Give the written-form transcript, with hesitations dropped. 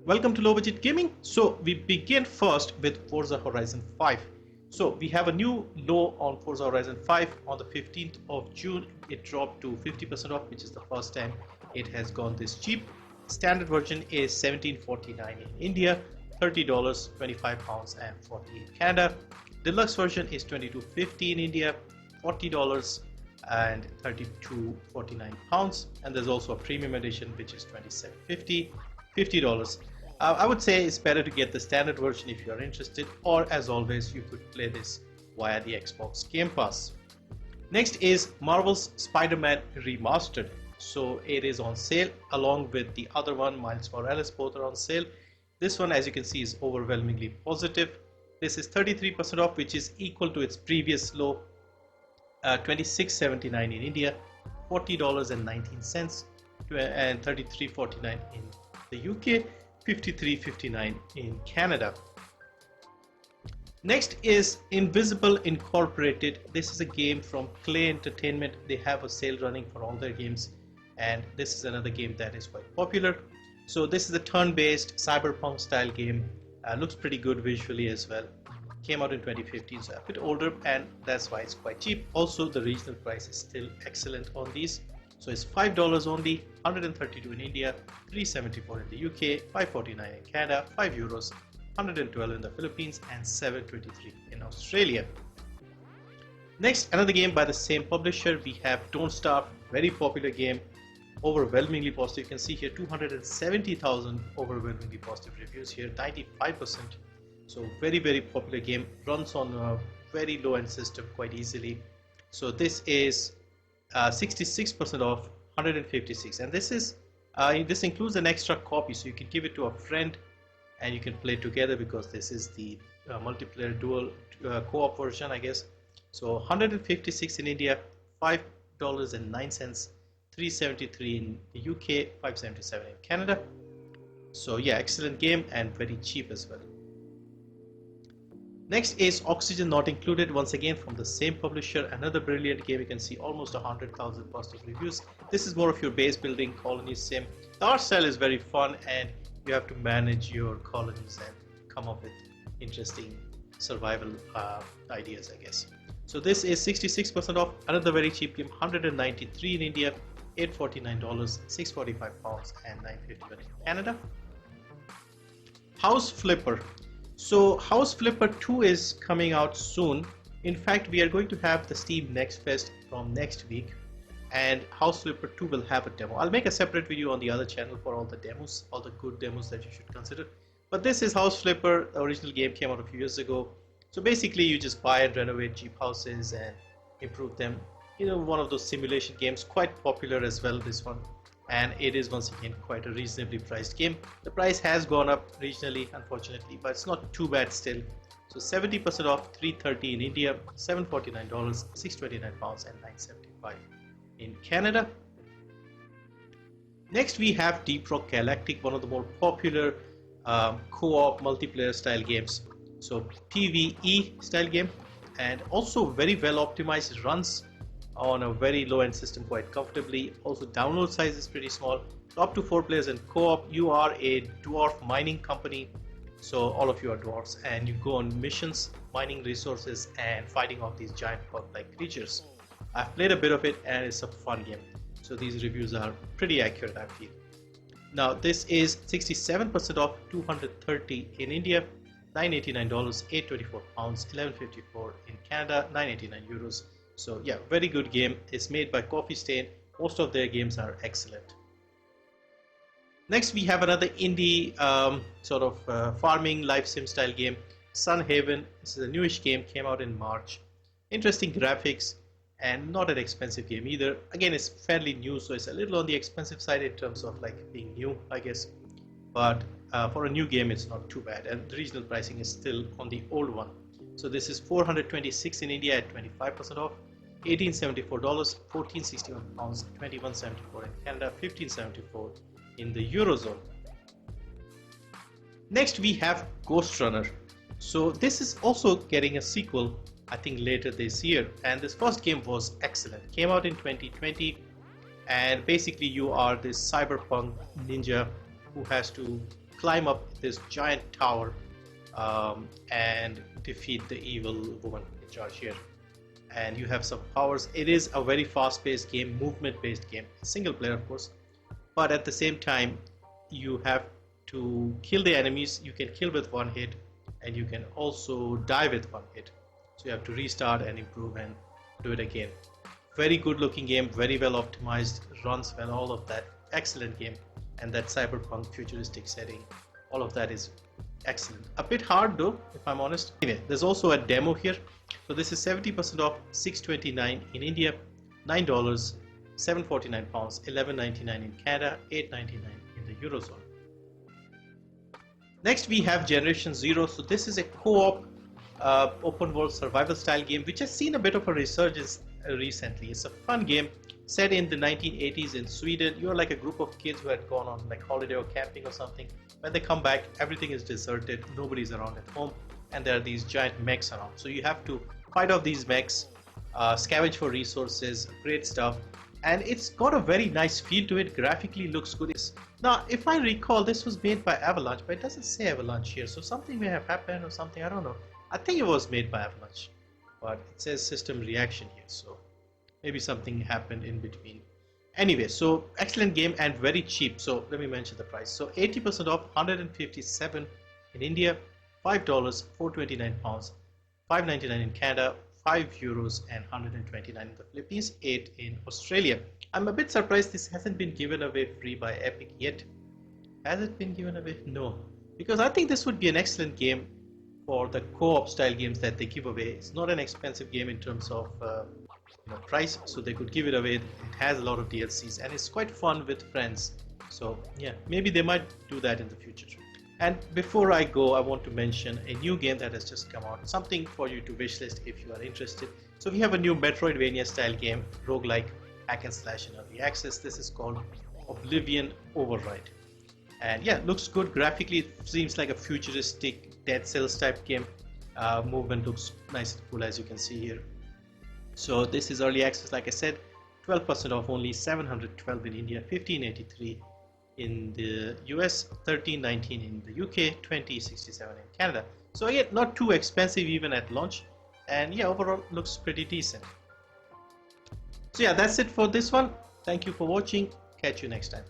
Welcome to Low Budget Gaming. So we begin first with Forza Horizon 5. So we have a new low on Forza Horizon 5 on the 15th of June. It dropped to 50% off, which is the first time it has gone this cheap. Standard version is $17.49 in India, $30, £25 and 40 in Canada. Deluxe version is $22.50 in India, $40 and 32.49 pounds. And there's also a premium edition which is $27.50, $50. I would say it's better to get the standard version if you are interested, or as always you could play this via the Xbox Game Pass. Next is Marvel's Spider-Man Remastered. So it is on sale along with the other one, Miles Morales. Both are on sale. This one, as you can see, is overwhelmingly positive. This is 33% off, which is equal to its previous low, $26.79 in India, $40.19 and $33.49 in the UK, $53.59 in Canada. Next is Invisible Incorporated. This is a game from Clay Entertainment. They have a sale running for all their games, and this is another game that is quite popular. So this is a turn-based cyberpunk style game. Looks pretty good visually as well. Came out in 2015, so a bit older, and that's why it's quite cheap. Also, the regional price is still excellent on these. So it's $5 only, $132 in India, $3.74 in the UK, $5.49 in Canada, €5, $112 in the Philippines, and $7.23 in Australia. Next, another game by the same publisher. We have Don't Starve, very popular game, overwhelmingly positive. You can see here 270,000 overwhelmingly positive reviews here, 95%. So very popular game, runs on a very low end system quite easily. So this is 66% off, 156, and this includes an extra copy, so you can give it to a friend and you can play together, because this is the multiplayer dual co-op version, I guess. So 156 in India, $5.09, $3.73 in the UK, $5.77 in Canada. So yeah, excellent game and very cheap as well. Next is Oxygen Not Included, once again from the same publisher. Another brilliant game. You can see almost 100,000 positive reviews. This is more of your base building colony sim. The art style is very fun, and you have to manage your colonies and come up with interesting survival ideas, I guess. So this is 66% off, another very cheap game, $193 in India, $849, £645 and $951 in Canada. House Flipper. So House Flipper 2 is coming out soon. In fact, we are going to have the Steam Next Fest from next week, and House Flipper 2 will have a demo. I'll make a separate video on the other channel for all the demos, all the good demos that you should consider. But this is House Flipper. The original game came out a few years ago. So basically you just buy and renovate cheap houses and improve them. You know, one of those simulation games, quite popular as well, this one. And it is once again quite a reasonably priced game. The price has gone up regionally, unfortunately, but it's not too bad still. So 70% off, $3.30 in India, $7.49, £629 and $9.75 in Canada. Next we have Deep Rock Galactic, one of the more popular co-op multiplayer style games. So PvE style game, and also very well optimized, runs on a very low end system quite comfortably. Also download size is pretty small, up to 4 players in co-op. You are a dwarf mining company, so all of you are dwarfs, and you go on missions mining resources and fighting off these giant bug-like creatures. I've played a bit of it and it's a fun game, so these reviews are pretty accurate, I feel. Now this is 67% off, $230 in India, $989, £824, £1154 in Canada, €989. So yeah, very good game. It's made by Coffee Stain. Most of their games are excellent. Next we have another indie farming life sim style game, Sunhaven. This is a newish game, came out in March. Interesting graphics and not an expensive game either. Again, it's fairly new, so it's a little on the expensive side in terms of like being new, I guess. But for a new game it's not too bad, and the regional pricing is still on the old one. So this is $426 in India at 25% off, $1874, £1461, £2174 in Canada, $1574 in the Eurozone. Next we have Ghostrunner. So this is also getting a sequel, I think later this year, and this first game was excellent. Came out in 2020, and basically you are this cyberpunk ninja who has to climb up this giant tower and defeat the evil woman in charge here. And you have some powers. It is a very fast-paced game, movement-based game, single player of course, but at the same time you have to kill the enemies. You can kill with one hit, and you can also die with one hit, so you have to restart and improve and do it again. Very good looking game, very well optimized, runs well, all of that. Excellent game. And that cyberpunk futuristic setting, all of that is excellent. A bit hard though, if I'm honest. Anyway, there's also a demo here. So this is 70% off, $6.29 in India, $9, £7.49, £11.99 in Canada, $8.99 in the Eurozone. Next we have Generation Zero. So this is a co-op open world survival style game which has seen a bit of a resurgence recently. It's a fun game set in the 1980s in Sweden. You're like a group of kids who had gone on like holiday or camping or something. When they come back, everything is deserted, nobody's around at home, and there are these giant mechs around. So you have to fight off these mechs, scavenge for resources, upgrade stuff, and it's got a very nice feel to it. Graphically looks good. Now if I recall, this was made by Avalanche, but it doesn't say Avalanche here, so something may have happened or something, I don't know. I think it was made by Avalanche, but it says System Reaction here, so maybe something happened in between. Anyway, so excellent game and very cheap. So let me mention the price. So 80% off, 157 in India, $5, £4.29, £5.99 in Canada, €5 and 129 in the Philippines, 8 in Australia. I'm a bit surprised this hasn't been given away free by Epic yet. Has it been given away? No, because I think this would be an excellent game for the co-op style games that they give away. It's not an expensive game in terms of price, so they could give it away. It has a lot of DLCs and it's quite fun with friends. So yeah, maybe they might do that in the future. And before I go, I want to mention a new game that has just come out, something for you to wishlist if you are interested. So we have a new Metroidvania style game, roguelike hack and slash in early access. This is called Obliviion Override, and yeah, looks good graphically. It seems like a futuristic Dead Cells type game. Movement looks nice and cool, as you can see here. So this is early access, like I said, 12% off, only $712 in India, $15.83 in the US, $13.19 in the UK, $20.67 in Canada. So again, not too expensive even at launch, and yeah, overall looks pretty decent. So yeah, that's it for this one. Thank you for watching. Catch you next time.